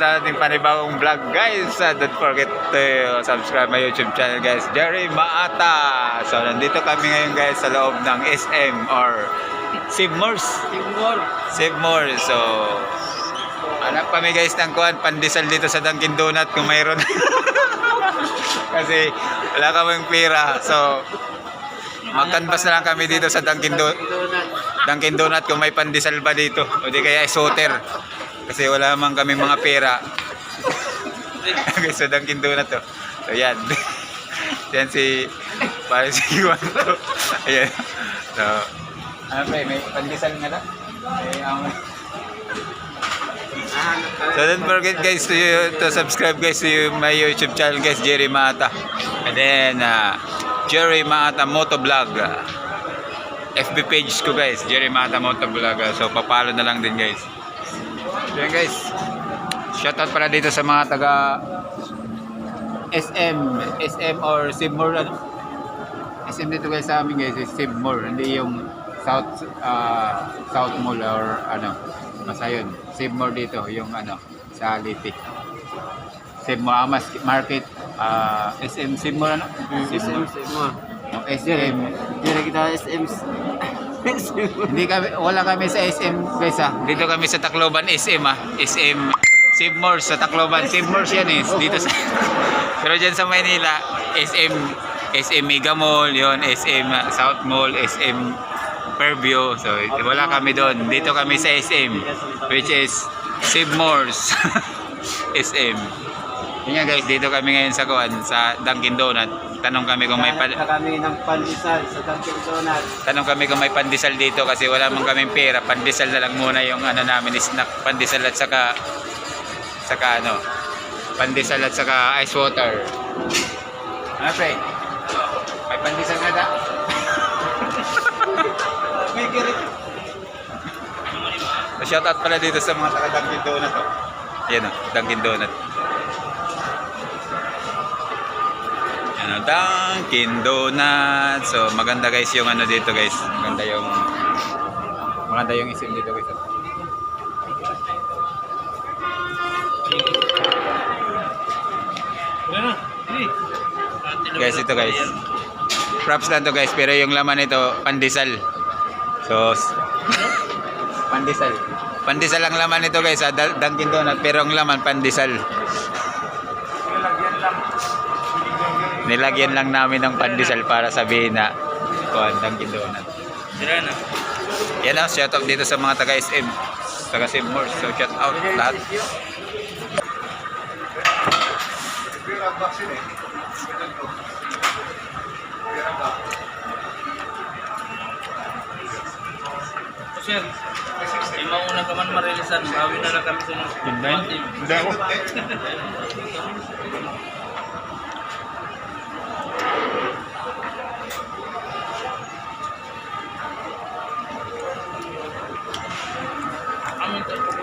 sa ating panibagong vlog guys. Don't forget to subscribe my YouTube channel guys, Jerry Maata. So nandito kami ngayon guys sa loob ng SM or Sibmores. So hanap kami guys ng kuhan, pandesal dito sa Dunkin Donut kung mayroon. Kasi wala kaming pera. So magkanbas na lang kami dito sa Dunkin Donut kung may pandesal ba dito. O di kaya isoter. Kasi wala man kami mga pera. Okay, so Dunkin Donut to. So yan. Yan si parang si Juan to. Ayan. So ano pa may pandesal nga na? So don't forget guys to subscribe guys to my YouTube channel guys, Jerry Maata. And then Jerry Maata Motovlog. FB page ko guys, Jerry Maata Motovlog. So papalo na lang din guys. So yan guys. Shoutout pala dito sa mga taga SM or Sibmore. SM dito guys sa amin guys, is Sibmore, hindi yung South Mall or ano. Basta yun, Sibmore dito, yung ano, sa Litik. Sibmore Amas Market, SM Sibmore ano? Sibmore. SM. Hindi na kita SM. Hindi kami, wala kami sa SM guys ha. Dito kami sa Tacloban SM ha. SM Sibmore sa Tacloban. Sibmore yan eh. Dito sa pero dyan sa Maynila, SM Mega Mall, yun, SM South Mall, SM Fairview. So wala kami doon. Dito kami sa SM, which is Sibmore's SM. Yun nga guys, dito kami ngayon sa Dunkin Donut. Tanong kami kung may kami ng pandesal sa Dunkin Donut. Tanong kami kung may pandesal dito kasi wala man kaming pera. Pandesal na lang muna yung ano namin, snack, pandesal at saka ano, pandesal at saka ice water. Ano pre? May pandesal ka na? Shoutout pala dito sa mga taga Dunkin Donut. Yan o, Dunkin Donut. Yan o, Dunkin Donut. So maganda guys yung ano dito guys. Maganda yung isim dito guys. Guys, ito guys. Props lang to guys, pero yung laman nito pandesal. So Pandesal ang laman nito guys, Dunkin Donut, pero ang laman pandesal. Nilagyan lang namin ng pandesal para sabihin na Dunkin Donut. Yan ang shout out dito sa mga taga SM, taga Sibmore. So shout out lahat. Sir, may mauna ka man marilisan, bawi na lang kami sa mga team. Hindi ako. Amin tayo.